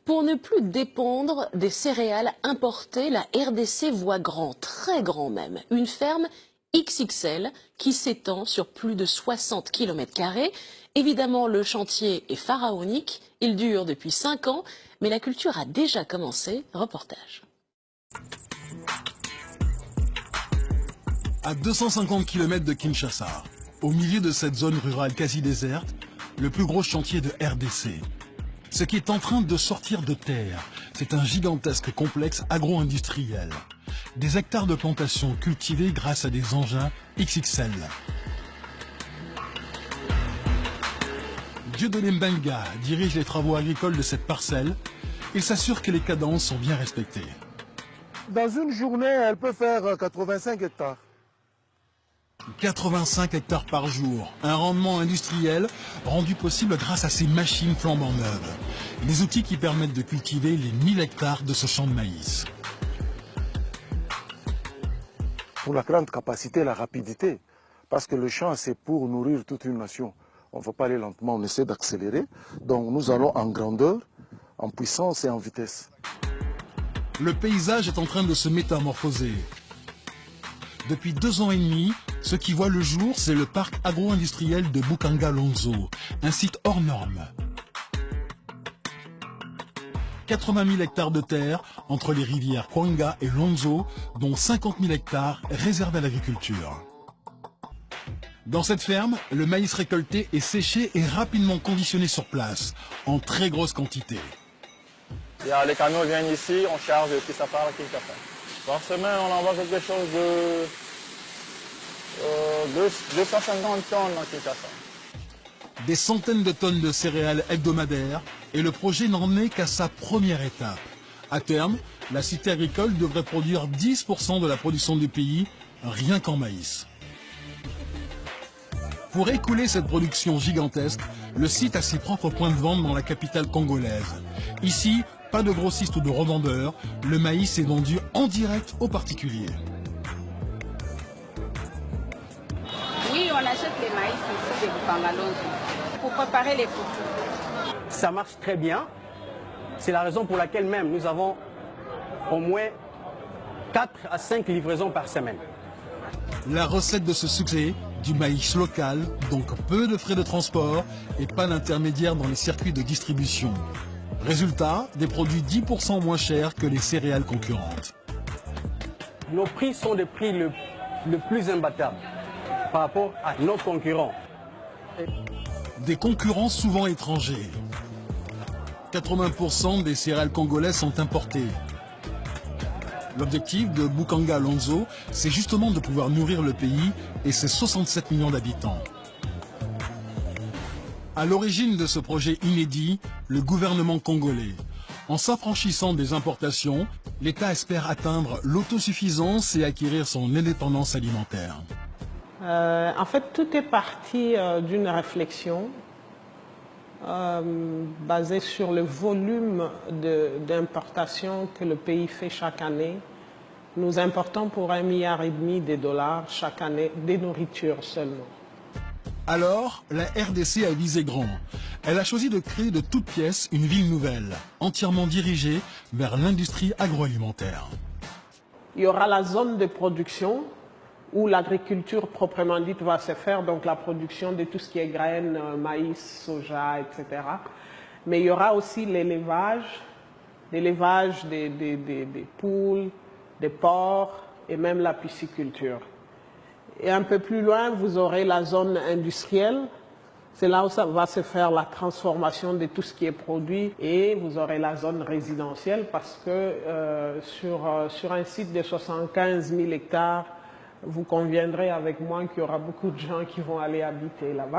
Pour ne plus dépendre des céréales importées, la RDC voit grand, très grand même. Une ferme XXL qui s'étend sur plus de 60 km². Évidemment, le chantier est pharaonique. Il dure depuis 5 ans, mais la culture a déjà commencé. Reportage. À 250 km de Kinshasa, au milieu de cette zone rurale quasi déserte, le plus gros chantier de RDC. Ce qui est en train de sortir de terre, c'est un gigantesque complexe agro-industriel. Des hectares de plantations cultivés grâce à des engins XXL. Dieudonné Mbenga dirige les travaux agricoles de cette parcelle. Il s'assure que les cadences sont bien respectées. Dans une journée, elle peut faire 85 hectares. 85 hectares par jour, un rendement industriel rendu possible grâce à ces machines flambant neuves. Des outils qui permettent de cultiver les 1000 hectares de ce champ de maïs. Pour la grande capacité, la rapidité, parce que le champ, c'est pour nourrir toute une nation. On ne va pas aller lentement, on essaie d'accélérer. Donc nous allons en grandeur, en puissance et en vitesse. Le paysage est en train de se métamorphoser. Depuis 2 ans et demi, ce qui voit le jour, c'est le parc agro-industriel de Bukanga-Lonzo, un site hors norme. 80 000 hectares de terre entre les rivières Kwanga et Lonzo, dont 50 000 hectares réservés à l'agriculture. Dans cette ferme, le maïs récolté est séché et rapidement conditionné sur place, en très grosse quantité. Les camions viennent ici, on charge et puis ça part à Kinshasa. Par semaine, on envoie quelque chose de 250 tonnes dans Kinshasa. Des centaines de tonnes de céréales hebdomadaires, et le projet n'en est qu'à sa première étape. À terme, la cité agricole devrait produire 10% de la production du pays, rien qu'en maïs. Pour écouler cette production gigantesque, le site a ses propres points de vente dans la capitale congolaise. Ici, pas de grossistes ou de revendeurs, le maïs est vendu en direct aux particuliers. Oui, on achète les maïs ici de Bukanga-Lonzo pour préparer les foufous. Ça marche très bien. C'est la raison pour laquelle même nous avons au moins 4 à 5 livraisons par semaine. La recette de ce succès, du maïs local, donc peu de frais de transport et pas d'intermédiaire dans les circuits de distribution. Résultat, des produits 10% moins chers que les céréales concurrentes. Nos prix sont des prix le plus imbattables par rapport à nos concurrents. Des concurrents souvent étrangers. 80% des céréales congolaises sont importées. L'objectif de Bukanga-Lonzo, c'est justement de pouvoir nourrir le pays et ses 67 millions d'habitants. À l'origine de ce projet inédit, le gouvernement congolais. En s'affranchissant des importations, l'État espère atteindre l'autosuffisance et acquérir son indépendance alimentaire. En fait, tout est parti d'une réflexion basée sur le volume d'importation que le pays fait chaque année. Nous importons pour 1,5 milliard de dollars chaque année des nourritures seulement. Alors, la RDC a visé grand. Elle a choisi de créer de toutes pièces une ville nouvelle, entièrement dirigée vers l'industrie agroalimentaire. Il y aura la zone de production où l'agriculture proprement dite va se faire, donc la production de tout ce qui est graines, maïs, soja, etc. Mais il y aura aussi l'élevage des poules, des porcs et même la pisciculture. Et un peu plus loin, vous aurez la zone industrielle. C'est là où ça va se faire la transformation de tout ce qui est produit. Et vous aurez la zone résidentielle parce que sur un site de 75 000 hectares, vous conviendrez avec moi qu'il y aura beaucoup de gens qui vont aller habiter là-bas.